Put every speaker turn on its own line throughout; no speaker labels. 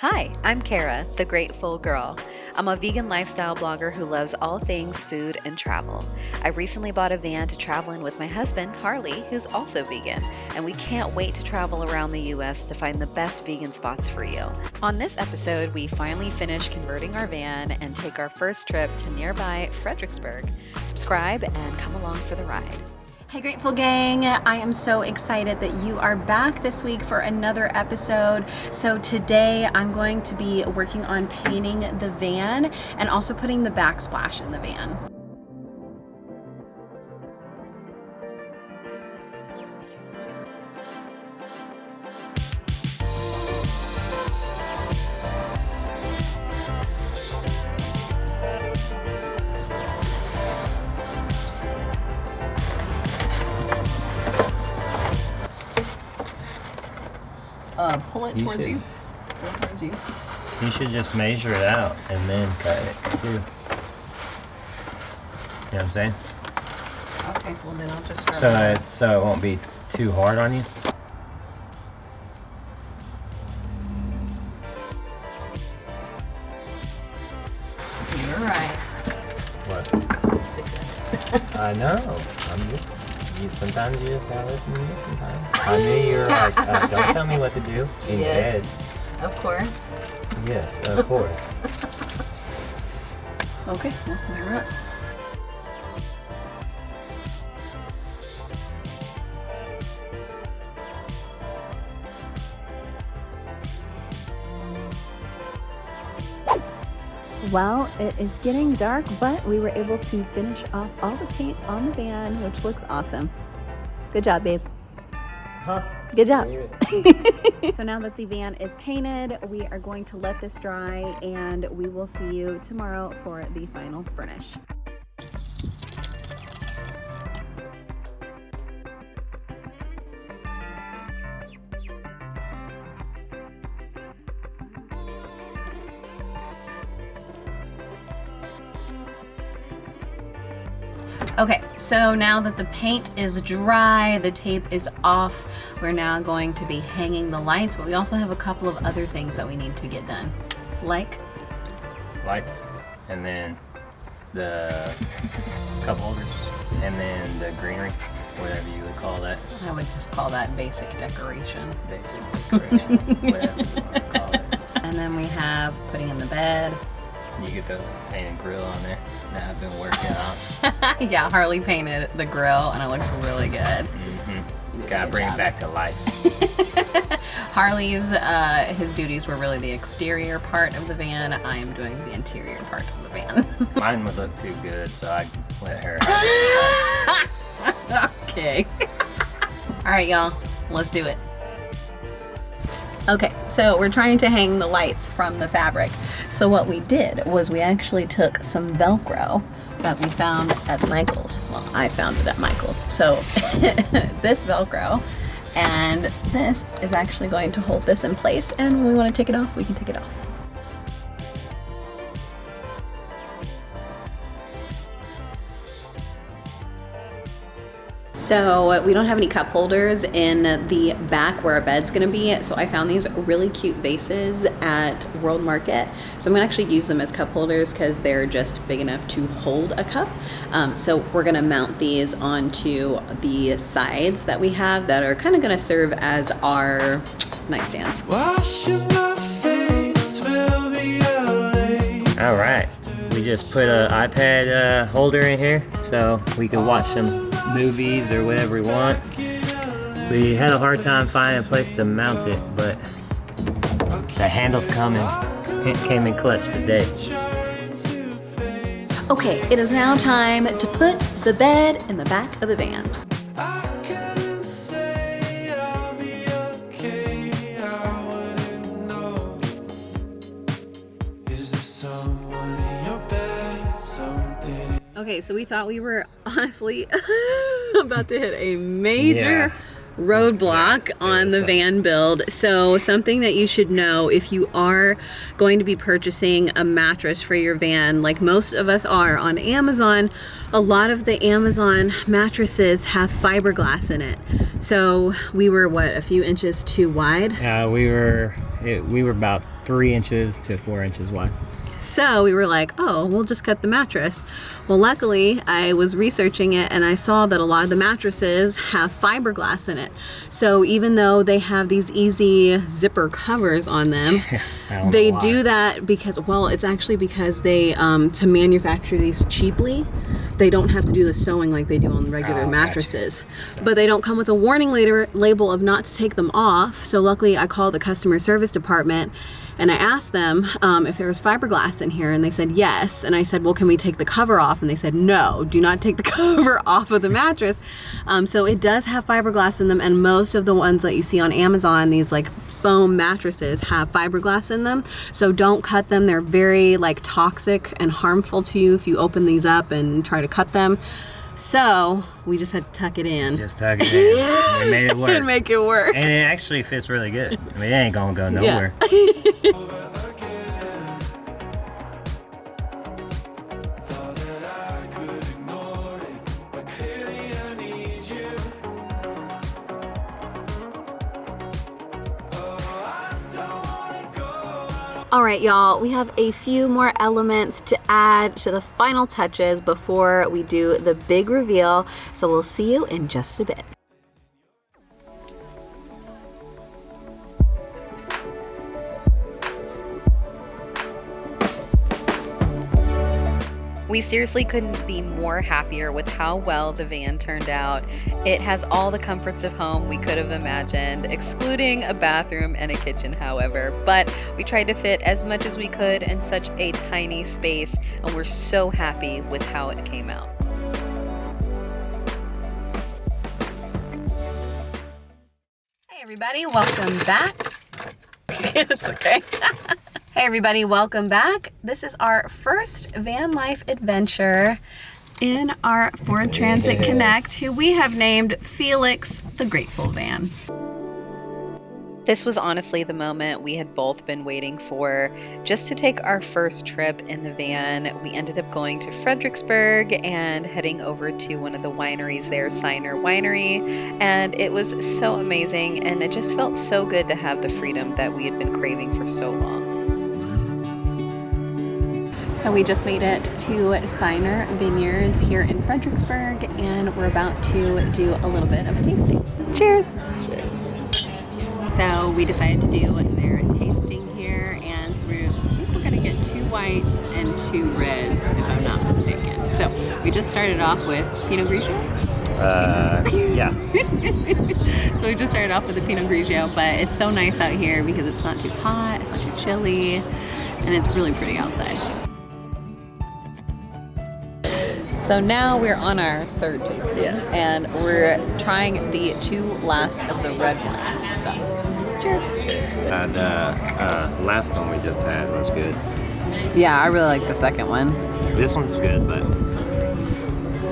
Hi, I'm Kara, the Grateful Girl. I'm a vegan lifestyle blogger who loves all things food and travel. I recently bought a van to travel in with my husband, Harley, who's also vegan, and we can't wait to travel around the U.S. to find the best vegan spots for you. On this episode, we finally finish converting our van and take our first trip to nearby Fredericksburg. Subscribe and come along for the ride. Hey Grateful Gang, I am so excited that you are back this week for another episode. So today I'm going to be working on painting the van and also putting the backsplash in the van. Pull it towards you. Pull it towards you.
You should just measure it out and then cut it too. You know what I'm saying?
Okay, well then I'll just start.
So it won't be too hard on you.
You're right.
What? I know. Sometimes you just gotta listen to me sometimes. I knew you were like, don't tell me what to do in your head.
Of course.
Yes, of course.
Okay, well, you're up. Well, it is getting dark, but we were able to finish off all the paint on the van, which looks awesome. Good job, babe.
Huh?
Good job. So now that the van is painted, we are going to let this dry and we will see you tomorrow for the final furnish. Okay, so now that the paint is dry, the tape is off, we're now going to be hanging the lights, but we also have a couple of other things that we need to get done. Like?
Lights, and then the cup holders, and then the greenery, whatever you would call that.
I would just call that basic decoration.
Basic decoration, whatever you want to call it.
And then we have putting in the bed.
You get the painted grill on there that I've been working on.
Yeah, Harley painted the grill and it looks really good.
Mm-hmm. Gotta bring it back to life.
Harley's, his duties were really the exterior part of the van. I am doing the interior part of the van.
Mine would look too good, so I let her have it.
Okay. All right, y'all, let's do it. Okay, so we're trying to hang the lights from the fabric. So what we did was we actually took some Velcro that we found at Michael's. Well, I found it at Michael's. So this Velcro, and this is actually going to hold this in place, and when we want to take it off, we can take it off. So we don't have any cup holders in the back where our bed's gonna be, so I found these really cute vases at World Market. So I'm gonna actually use them as cup holders because they're just big enough to hold a cup. So we're gonna mount these onto the sides that we have that are kind of gonna serve as our nightstands.
All right, we just put an iPad holder in here so we can watch some movies or whatever we want. We had a hard time finding a place to mount it, but the handle's coming. It came in clutch today.
Okay, it is now time to put the bed in the back of the van. Okay, so we thought we were honestly about to hit a major roadblock on the van build. So something that you should know if you are going to be purchasing a mattress for your van, like most of us are on Amazon, a lot of the Amazon mattresses have fiberglass in it. So we were, what, a few inches too wide?
We were about 3 inches to 4 inches wide.
So we were like, oh, we'll just cut the mattress. Well, luckily I was researching it and I saw that a lot of the mattresses have fiberglass in it. So even though they have these easy zipper covers on them, they do that because, well, it's actually because they, to manufacture these cheaply, they don't have to do the sewing like they do on regular mattresses. Gotcha. But they don't come with a warning label of not to take them off. So luckily I called the customer service department and I asked them if there was fiberglass in here, and they said yes. And I said, well, can we take the cover off? And they said, no, do not take the cover off of the mattress. So it does have fiberglass in them, and most of the ones that you see on Amazon, these like foam mattresses, have fiberglass in them. So don't cut them. They're very like toxic and harmful to you if you open these up and try to cut them. So we just had to tuck it in.
Just tuck it in. We made it work.
And make it work.
And it actually fits really good. I mean, it ain't gonna go nowhere.
Yeah. All right, y'all, we have a few more elements to add to the final touches before we do the big reveal. So we'll see you in just a bit. We seriously couldn't be more happier with how well the van turned out. It has all the comforts of home we could have imagined, excluding a bathroom and a kitchen, however. But we tried to fit as much as we could in such a tiny space, and we're so happy with how it came out. Hey everybody, welcome back. It's okay. Hey everybody, welcome back. This is our first van life adventure in our Ford Transit Connect, who we have named Felix the Grateful Van. This was honestly the moment we had both been waiting for, just to take our first trip in the van. We ended up going to Fredericksburg and heading over to one of the wineries there, Harley Winery, and it was so amazing, and it just felt so good to have the freedom that we had been craving for so long. So we just made it to Signer Vineyards here in Fredericksburg, and we're about to do a little bit of a tasting. Cheers!
Cheers.
So we decided to do their tasting here, and so I think we're gonna get 2 whites and 2 reds, if I'm not mistaken. So we just started off with Pinot Grigio.
Yeah.
So we just started off with the Pinot Grigio, but it's so nice out here because it's not too hot, it's not too chilly, and it's really pretty outside. So now we're on our third tasting, and we're trying the 2 last of the red wines. So, cheers.
The last one we just had was good.
Yeah, I really like the second one.
This one's good, but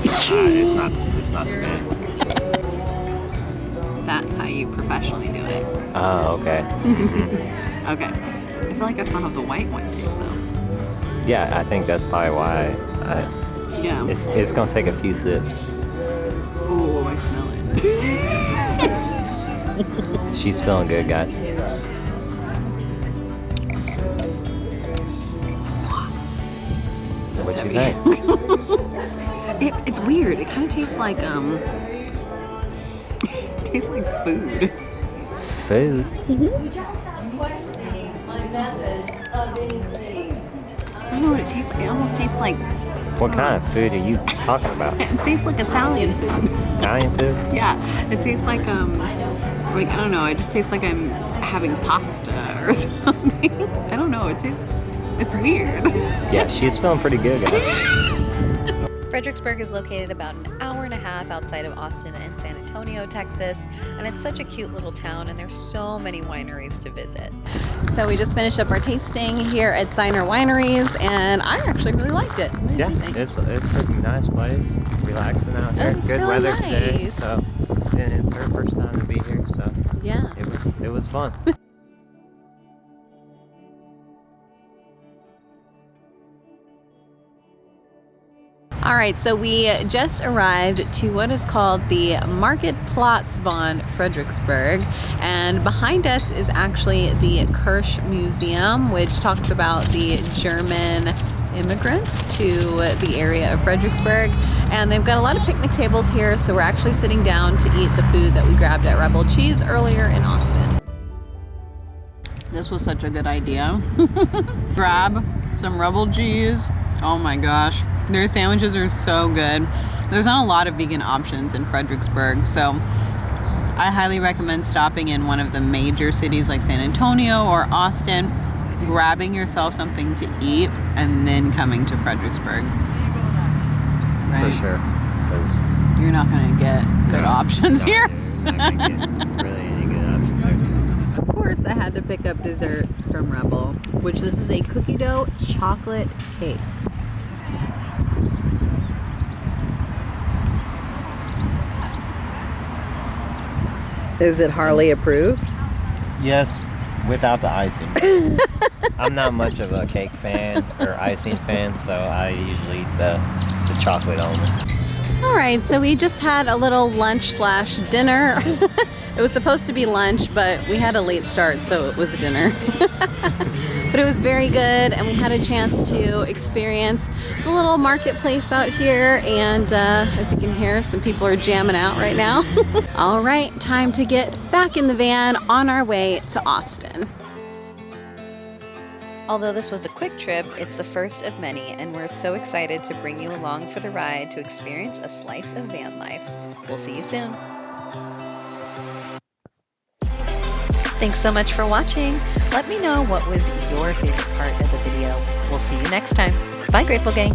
it's not the best.
That's how you professionally do it.
Oh, okay.
Okay. I feel like I still have the white wine taste though.
Yeah, I think that's probably why.
Yeah.
It's gonna take a few sips.
Oh, I smell it.
She's feeling good, guys. What you think?
It's weird. It kind of tastes like it tastes like food.
Food?
I don't know what it tastes like. It almost tastes like...
What kind of food are you talking about?
It tastes like Italian food.
Italian food?
Yeah. It tastes like I don't know. It just tastes like I'm having pasta or something. I don't know. It's weird.
Yeah, she's feeling pretty good, guys.
Fredericksburg is located about an hour and a half outside of Austin and San Antonio, Texas, and it's such a cute little town, and there's so many wineries to visit. So we just finished up our tasting here at Signer Wineries, and I actually really liked it. What did you think?
It's a nice place, relaxing out here.
It's
Good
really
weather today,
nice.
so and it's her first time to be here, so
yeah,
it was fun.
All right, so we just arrived to what is called the Marktplatz von Fredericksburg, and behind us is actually the Kirsch Museum, which talks about the German immigrants to the area of Fredericksburg. And they've got a lot of picnic tables here, so we're actually sitting down to eat the food that we grabbed at Rebel Cheese earlier in Austin. This was such a good idea. Grab some Rebel Cheese. Oh my gosh. Their sandwiches are so good. There's not a lot of vegan options in Fredericksburg, so I highly recommend stopping in one of the major cities like San Antonio or Austin, grabbing yourself something to eat, and then coming to Fredericksburg. Right?
For sure. 'Cause
you're not going to get good options here.
You're not gonna get really any good options here.
Of course, I had to pick up dessert from Rebel, which this is a cookie dough chocolate cake. Is it Harley approved?
Yes, without the icing. I'm not much of a cake fan or icing fan, so I usually eat the chocolate only.
All right, so we just had a little lunch slash dinner. It was supposed to be lunch, but we had a late start, so it was dinner. But it was very good, and we had a chance to experience the little marketplace out here, and as you can hear, some people are jamming out right now. All right, time to get back in the van on our way to Austin.
Although this was a quick trip, it's the first of many, and we're so excited to bring you along for the ride to experience a slice of van life. We'll see you soon. Thanks so much for watching. Let me know what was your favorite part of the video. We'll see you next time. Bye, Grateful Gang.